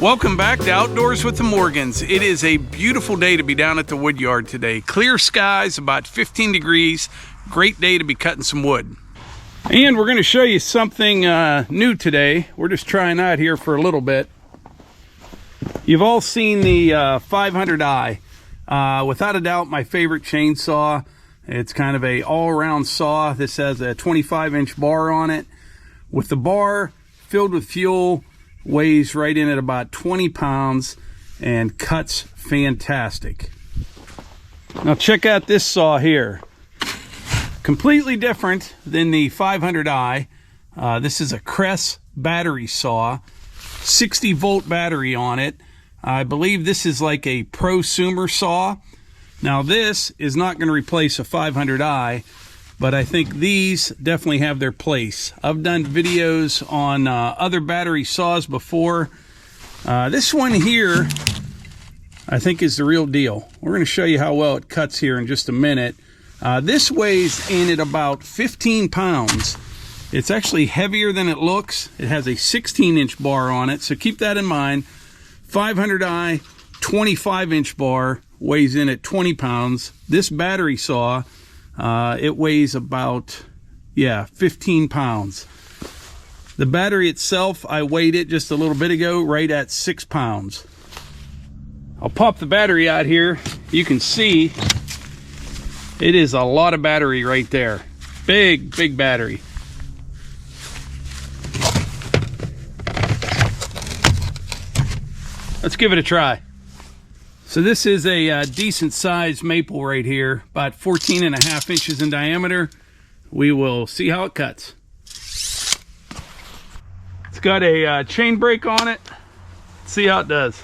Welcome back to Outdoors with the Morgans. It is a beautiful day to be down at the wood yard today. Clear skies, about 15 degrees. Great day to be cutting some wood. And we're going to show you something new today. We're just trying out here for a little bit. You've all seen the 500i. Without a doubt, my favorite chainsaw. It's kind of a all-around saw. This has a 25-inch bar on it. With the bar filled with fuel, weighs right in at about 20 pounds and cuts fantastic. Now check out this saw here. Completely different than the 500i. This is a Kress battery saw, 60 volt battery on it. I believe this is like a prosumer saw. Now this is not going to replace a 500i, but I think these definitely have their place. I've done videos on other battery saws before. This one here, I think, is the real deal. We're going to show you how well it cuts here in just a minute. This weighs in at about 15 pounds. It's actually heavier than it looks. It has a 16-inch bar on it, so keep that in mind. 500i, 25-inch bar, weighs in at 20 pounds. This battery saw, it weighs about 15 pounds. The battery itself, I weighed it just a little bit ago, right at 6 pounds. I'll pop the battery out here. You can see it is a lot of battery right there. Big battery. Let's give it a try. So this is a decent sized maple right here, about 14.5 inches in diameter. We will see how it cuts. It's got a chain brake on it. Let's see how it does.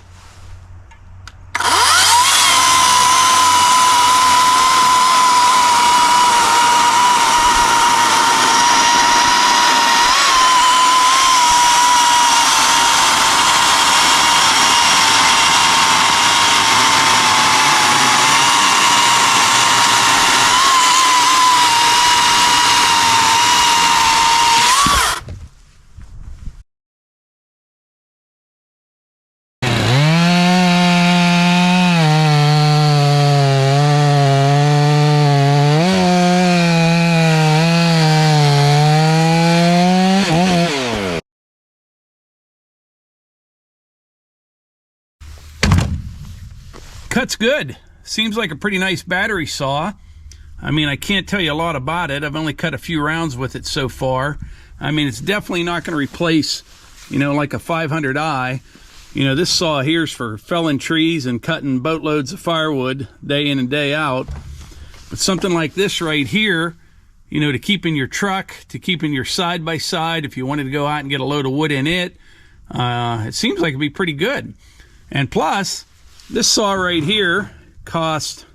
Cuts good. Seems like a pretty nice battery saw. I mean, I can't tell you a lot about it. I've only cut a few rounds with it so far. I mean, it's definitely not going to replace, like a 500i. This saw here's for felling trees and cutting boatloads of firewood day in and day out. But something like this right here, to keep in your truck, to keep in your side-by-side, if you wanted to go out and get a load of wood in it, it seems like it'd be pretty good. And plus, this saw right here cost,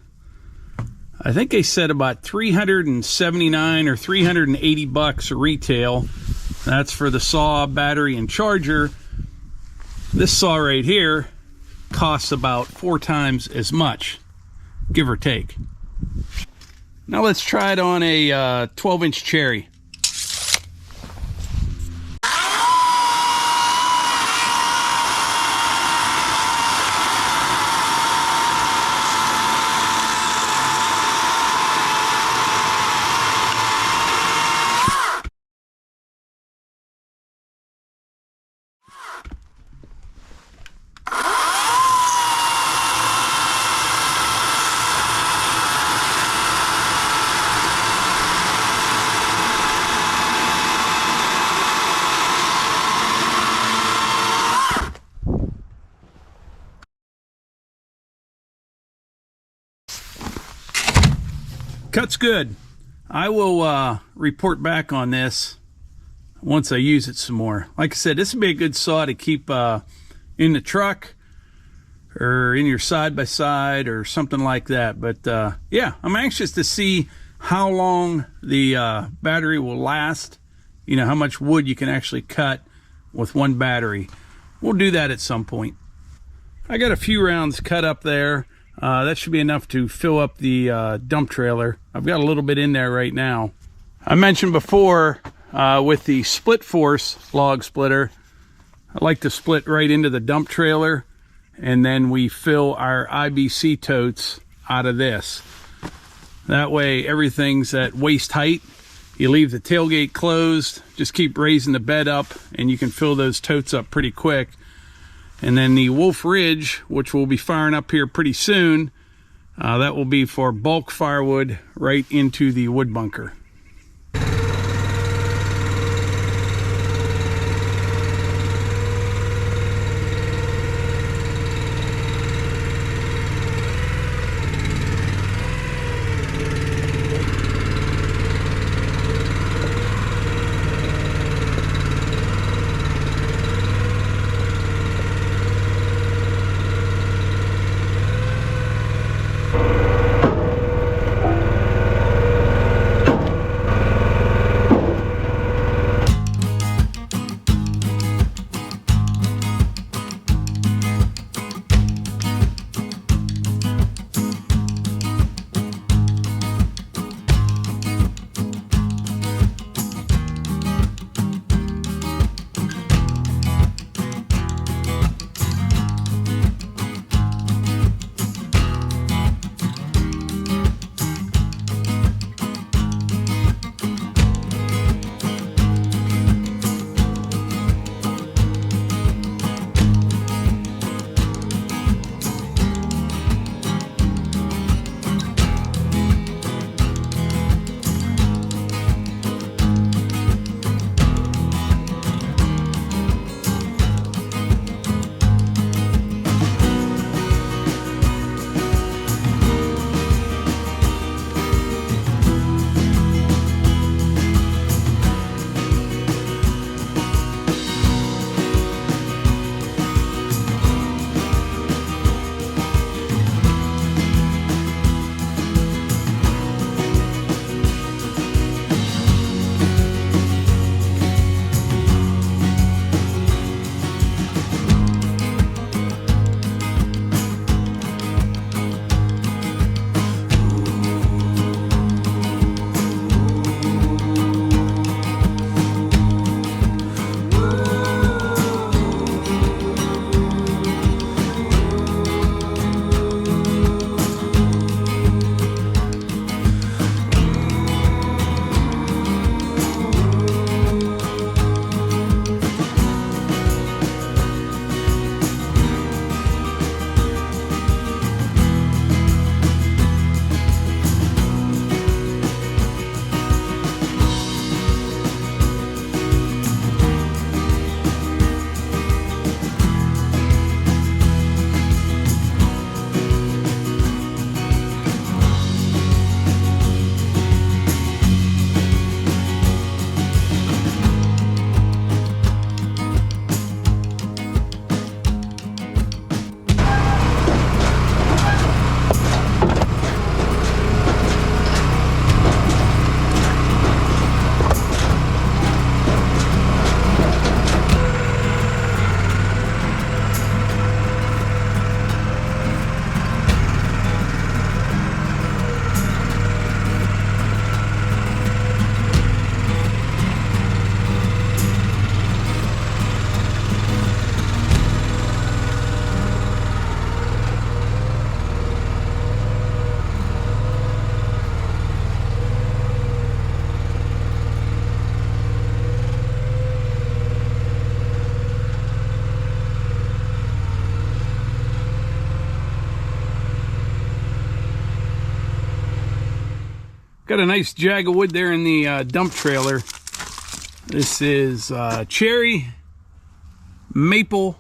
I think they said about $379 or $380 retail. That's for the saw, battery, and charger. This saw right here costs about 4 times as much, give or take. Now let's try it on a 12-inch cherry. Cuts good. I will report back on this once I use it some more. Like I said, this would be a good saw to keep in the truck or in your side-by-side or something like that. But yeah, I'm anxious to see how long the battery will last. How much wood you can actually cut with one battery. We'll do that at some point. I got a few rounds cut up there. That should be enough to fill up the dump trailer. I've got a little bit in there right now. I mentioned before with the split force log splitter, I like to split right into the dump trailer, and then we fill our IBC totes out of this. That way everything's at waist height. You leave the tailgate closed, just keep raising the bed up, and you can fill those totes up pretty quick. And then the Wolfe Ridge, which we'll be firing up here pretty soon, that will be for bulk firewood right into the wood bunker. Got a nice jag of wood there in the dump trailer. This is cherry, maple,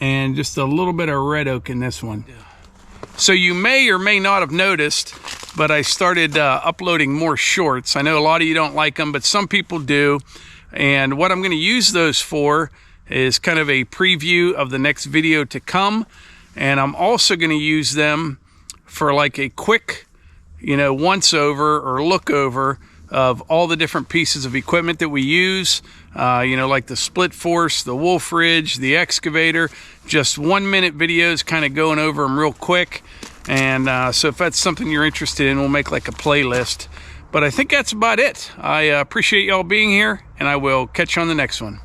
and just a little bit of red oak in this one. So you may or may not have noticed, but I started uploading more shorts. I know a lot of you don't like them, but some people do. And what I'm going to use those for is kind of a preview of the next video to come. And I'm also going to use them for like a quick, once over or look over of all the different pieces of equipment that we use, like the split force, the Wolfe Ridge, the excavator, just 1-minute videos kind of going over them real quick. And so if that's something you're interested in, we'll make like a playlist. But I think that's about it. I appreciate y'all being here, and I will catch you on the next one.